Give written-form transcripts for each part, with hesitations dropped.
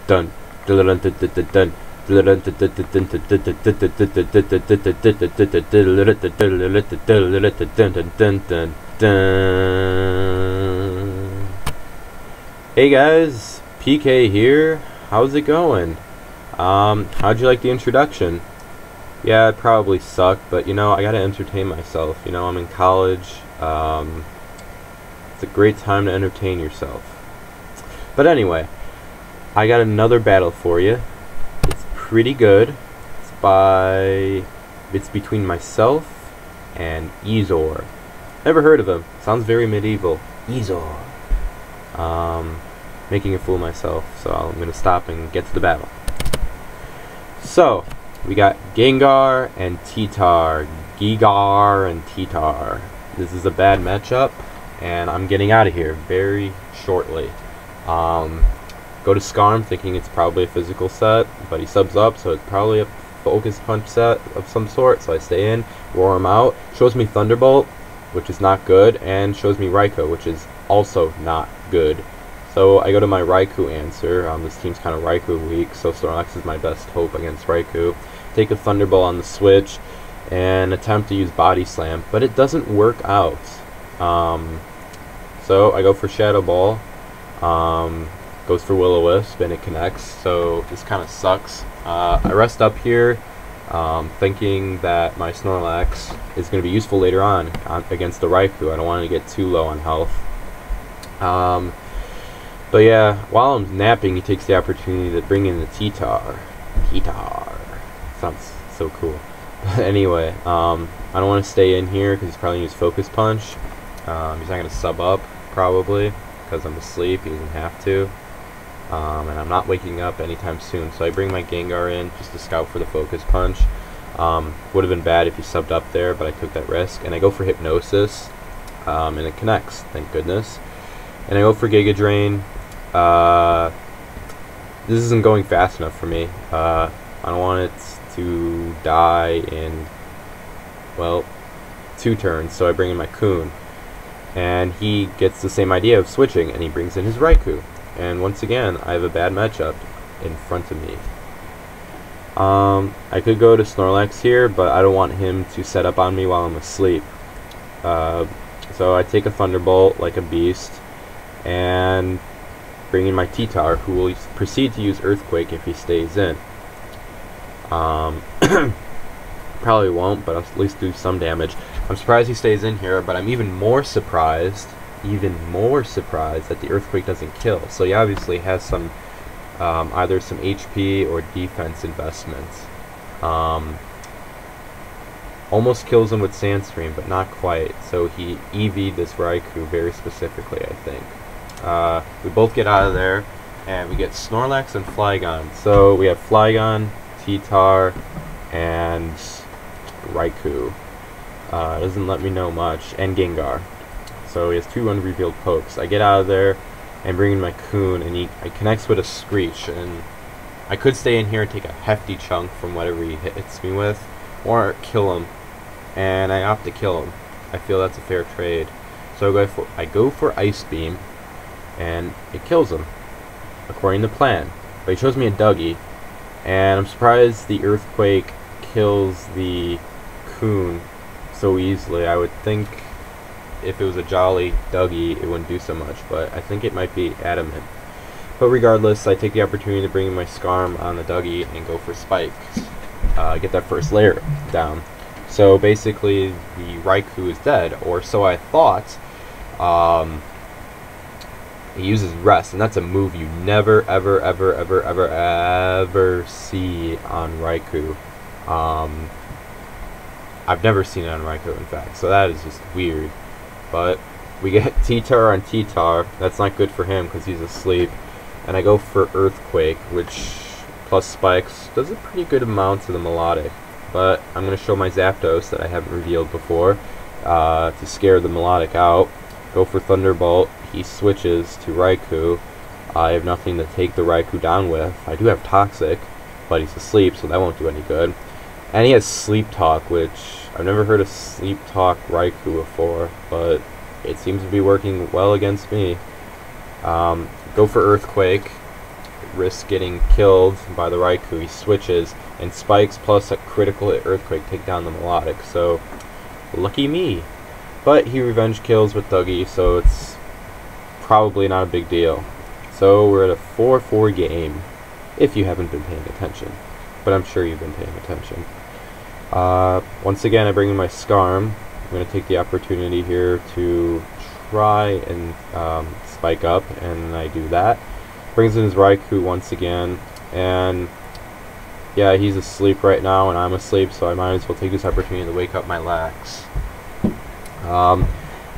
dun dun dun. Hey guys, PK here. How's it going? How'd you like the introduction? Yeah, it probably sucked, but you know, I gotta entertain myself. You know, I'm in college. It's a great time to entertain yourself. But anyway, I got another battle for you. It's pretty good. It's between myself and Esor. Never heard of him. Sounds very medieval. Esor. Making a fool of myself, so I'm gonna stop and get to the battle. So, we got Gengar and Titar. Gigar and Titar. This is a bad matchup, and I'm getting out of here very shortly. Go to Skarm thinking it's probably a physical set, but he subs up, so it's probably a focus punch set of some sort, so I stay in, roar him out. Shows me Thunderbolt, which is not good, and shows me Raikou, which is also not good. So I go to my Raikou answer. This team's kind of Raikou weak, so Snorlax is my best hope against Raikou. Take a Thunderbolt on the switch and attempt to use Body Slam, but it doesn't work out. So I go for Shadow Ball. Goes for Will-O-Wisp, and it connects, so this kind of sucks. I rest up here, thinking that my Snorlax is going to be useful later on against the Raikou. I don't want to get too low on health. But yeah, while I'm napping, he takes the opportunity to bring in the Titar. Titar. Sounds so cool. But anyway, I don't want to stay in here because he's probably going to use Focus Punch. He's not going to sub up, probably, because I'm asleep. He doesn't have to. And I'm not waking up anytime soon, so I bring my Gengar in just to scout for the Focus Punch. Would have been bad if he subbed up there, but I took that risk. And I go for Hypnosis, and it connects, thank goodness. And I go for Giga Drain. This isn't going fast enough for me. I don't want it to die in, well, 2 turns, so I bring in my Kun. And he gets the same idea of switching, and he brings in his Raikou. And once again, I have a bad matchup in front of me. I could go to Snorlax here, but I don't want him to set up on me while I'm asleep. So I take a Thunderbolt like a beast, and bring in my Titar, who will proceed to use Earthquake if he stays in. Probably won't, but I'll at least do some damage. I'm surprised he stays in here, but I'm even more surprised that the Earthquake doesn't kill. So he obviously has some, either some HP or defense investments. Almost kills him with Sandstream, but not quite. So he EV'd this Raikou very specifically, I think. We both get out of there, and we get Snorlax and Flygon. So we have Flygon, Titar, and Raikou. Doesn't let me know much, and Gengar. So he has 2 unrevealed pokes. I get out of there and bring in my Kun, and he connects with a Screech. And I could stay in here and take a hefty chunk from whatever he hits me with, or kill him. And I opt to kill him. I feel that's a fair trade. So I go for Ice Beam, and it kills him, according to plan. But he shows me a Dougie, and I'm surprised the Earthquake kills the Kun so easily. I would think if it was a Jolly Dougie, it wouldn't do so much, but I think it might be Adamant. But regardless, I take the opportunity to bring in my Skarm on the Dougie and go for Spikes. Get that first layer down. So basically, the Raikou is dead, or so I thought. He uses Rest, and that's a move you never, ever, ever, ever, ever, ever see on Raikou. I've never seen it on Raikou, in fact, so that is just weird. But we get Titar on Titar. That's not good for him because he's asleep. And I go for Earthquake, which plus Spikes does a pretty good amount to the Melodic. But I'm going to show my Zapdos that I haven't revealed before to scare the Melodic out. Go for Thunderbolt. He switches to Raikou. I have nothing to take the Raikou down with. I do have Toxic, but he's asleep, so that won't do any good. And he has Sleep Talk, which I've never heard of Sleep Talk Raikou before, but it seems to be working well against me. Go for Earthquake, risks getting killed by the Raikou. He switches, and spikes plus a critical hit Earthquake take down the Melodic, so lucky me. But he revenge kills with Dougie, so it's probably not a big deal. So we're at a 4-4 game, if you haven't been paying attention. But I'm sure you've been paying attention. Once again, I bring in my Scarm. I'm going to take the opportunity here to try and spike up, and I do that. Brings in his Raikou once again, and yeah, he's asleep right now, and I'm asleep, so I might as well take this opportunity to wake up my Lax.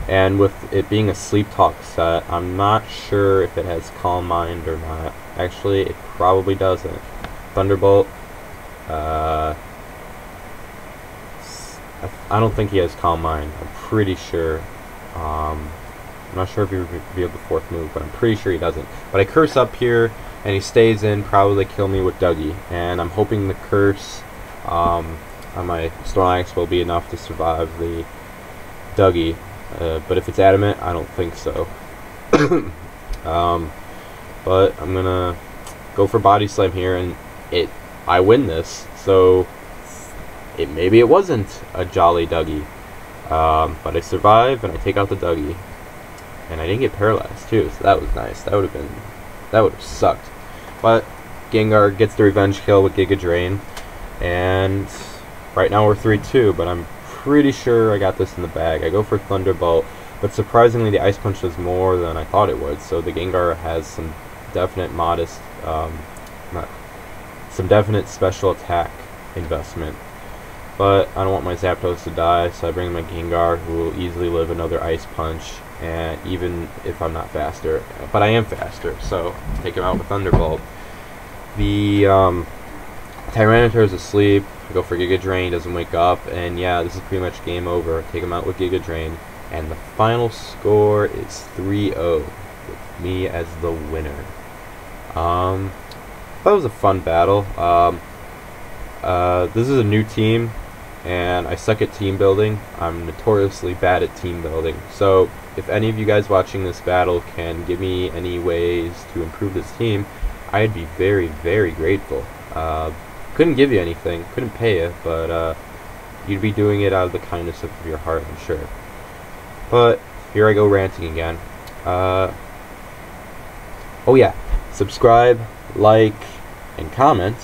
And with it being a Sleep Talk set, I'm not sure if it has Calm Mind or not. Actually, it probably doesn't. Thunderbolt. I don't think he has Calm Mind. I'm pretty sure. I'm not sure if he revealed the 4th move, but I'm pretty sure he doesn't. But I curse up here, and he stays in, probably kill me with Dougie. And I'm hoping the curse on my Snorlax will be enough to survive the Dougie. But if it's adamant, I don't think so. But I'm gonna go for Body Slam here, and I win this. So maybe it wasn't a jolly Dougie, but I survive and I take out the Dougie, and I didn't get paralyzed too, so that was nice. That would have sucked. But Gengar gets the revenge kill with Giga Drain, and right now we're 3-2. But I'm pretty sure I got this in the bag. I go for Thunderbolt, but surprisingly the Ice Punch does more than I thought it would. So the Gengar has some definite some definite special attack investment. But I don't want my Zapdos to die, so I bring my Gengar, who will easily live another Ice Punch, and even if I'm not faster. But I am faster, so take him out with Thunderbolt. The Tyranitar is asleep. I go for Giga Drain, doesn't wake up, and yeah, this is pretty much game over. Take him out with Giga Drain, and the final score is 3-0, with me as the winner. That was a fun battle. This is a new team, and I suck at team building. I'm notoriously bad at team building. So if any of you guys watching this battle can give me any ways to improve this team, I'd be very, very grateful. Couldn't give you anything, couldn't pay you, but you'd be doing it out of the kindness of your heart, I'm sure. But here I go ranting again. Oh yeah, subscribe, like, and comment.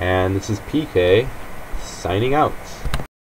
And this is PK signing out.